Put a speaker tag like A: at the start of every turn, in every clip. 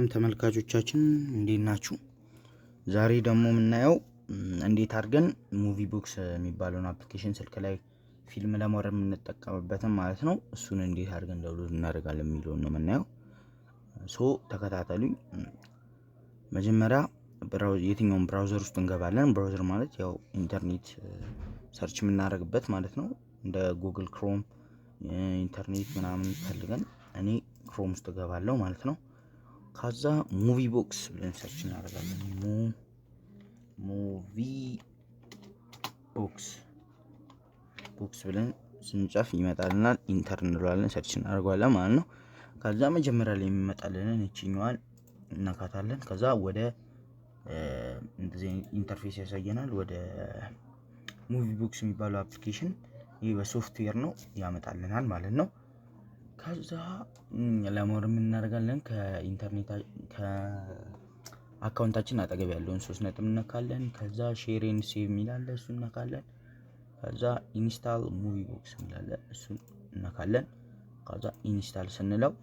A: ሰላም ተመልካቾቻችን እንዴት ናችሁ? ዛሬ ደግሞ የምናየው እንዴት አድርገን ሙቪ ቦክስ የሚባለውን አፕሊኬሽን ስልክ ላይ ፊልም ለማውረድ የምንጠቀምበትን ማለት ነው። እሱን እንዴት አድርገን ዳውንሎድ እናደርጋለን የሚለውን ነው የምናየው። ተከታተሉኝ። መጀመሪያ የትኛውን ብራውዘር ውስጥ እንገባለን። ብራውዘር ማለት ያው ኢንተርኔት ሰርች የምናደርግበት ማለት ነው። እንደ ጉግል ክሮም ኢንተርኔት ምናምን ፈልገን እኔ ክሮም ውስጥ እገባለሁ ማለት ነው። ከዛ ሙቪ ቦክስ ብለን ሰርች እናደርጋለን። ሙቪ ቦክስ ብለን ስንጽፍ ይመጣልናል። ኢንተር እንለዋለን፣ ሰርች እናደርጋለን ማለት ነው። ከዛ መጀመሪያ ላይ የሚመጣልንን እቺኛዋን እናካታለን። ከዛ ወደ እንደዚህ ኢንተርፌስ ያሳየናል። ወደ ሙቪ ቦክስ የሚባለው አፕሊኬሽን ይህ በሶፍትዌር ነው ያመጣልናል ማለት ነው። ከዛ ለማውረድ ምን እናደርጋለን? ከኢንተርኔት ከአካውንታችን አጠገብ ያለውን 3 ነጥብ እንነካለን። ከዛ ሼር ኤንድ ሴቭ የሚላለ እሱን እንነካለን። ከዛ ኢንስታል ሙቪ ቦክስ የሚላለ እሱን እንነካለን። ከዛ ኢንስታል ስንለው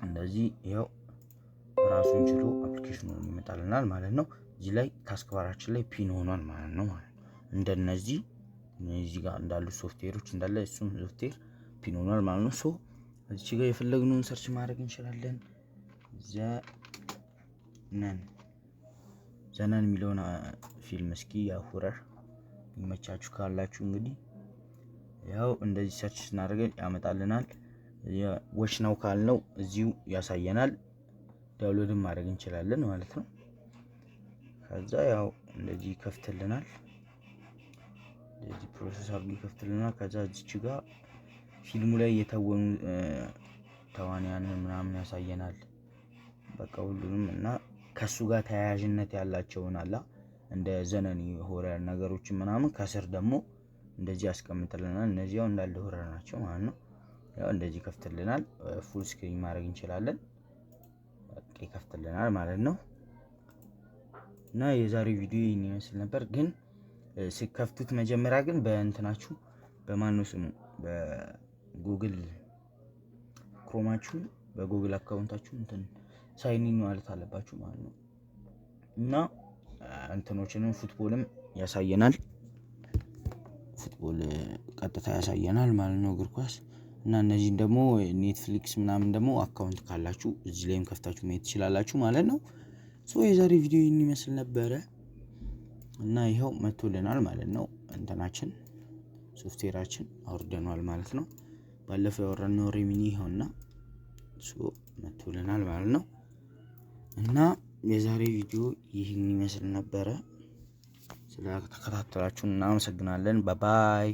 A: እንደዚህ ይኸው ራሱን ችሎ አፕሊኬሽኑን ይመጣልናል ማለት ነው። እዚህ ላይ ታስክ ባራችን ላይ ፒን ሆኗል ማለት ነው። እንደነዚህ እዚህ ጋር እንዳሉ ሶፍትዌሮች እንዳለ እሱም ሶፍትዌር ፒን ሆኗል ማለት ነው። ሶ እዚህ ጋር የፈለግነውን ሰርች ማድረግ እንችላለን። ዘነን የሚለውን ፊልም እስኪ ያሁረር ይመቻችሁ ካላችሁ እንግዲህ ያው እንደዚህ ሰርች ስናደርግ ያመጣልናል። ወሽ ነው ካልነው እዚሁ ያሳየናል። ዳውንሎድም ማድረግ እንችላለን ማለት ነው። ከዛ ያው እንደዚህ ይከፍትልናል። እንደዚህ ፕሮሰስ አድርጎ ይከፍትልናል። ከዛ እዚች ጋር ፊልሙ ላይ የተወኑ ተዋንያንን ምናምን ያሳየናል። በቃ ሁሉንም እና ከሱ ጋር ተያያዥነት ያላቸውን አላ እንደ ዘነን ሆረር ነገሮችን ምናምን ከስር ደግሞ እንደዚህ ያስቀምጥልናል። እነዚህ ያው እንዳለ ሆረር ናቸው ማለት ነው። ያው እንደዚህ ይከፍትልናል። ፉል ስክሪን ማድረግ እንችላለን። በቃ ይከፍትልናል ማለት ነው። እና የዛሬው ቪዲዮ ይህን ይመስል ነበር። ግን ሲከፍቱት መጀመሪያ ግን በእንትናችሁ በማን ነው ስሙ በጉግል ክሮማችሁ በጉግል አካውንታችሁ እንትን ሳይን ኢን ማለት አለባችሁ ማለት ነው። እና እንትኖችንም ፉትቦልም ያሳየናል። ፉትቦል ቀጥታ ያሳየናል ማለት ነው፣ እግር ኳስ። እና እነዚህን ደግሞ ኔትፍሊክስ ምናምን ደግሞ አካውንት ካላችሁ እዚህ ላይም ከፍታችሁ ማየት ትችላላችሁ ማለት ነው። የዛሬ ቪዲዮ ይህን ይመስል ነበረ እና ይኸው መጥቶልናል ማለት ነው። እንትናችን ሶፍትዌራችን አውርደናል ማለት ነው። ባለፈው ያወራነው ሬሚኒ ይኸውና መጥቶልናል ማለት ነው። እና የዛሬ ቪዲዮ ይህን ይመስል ነበረ። ስለተከታተላችሁ እናመሰግናለን። ባይ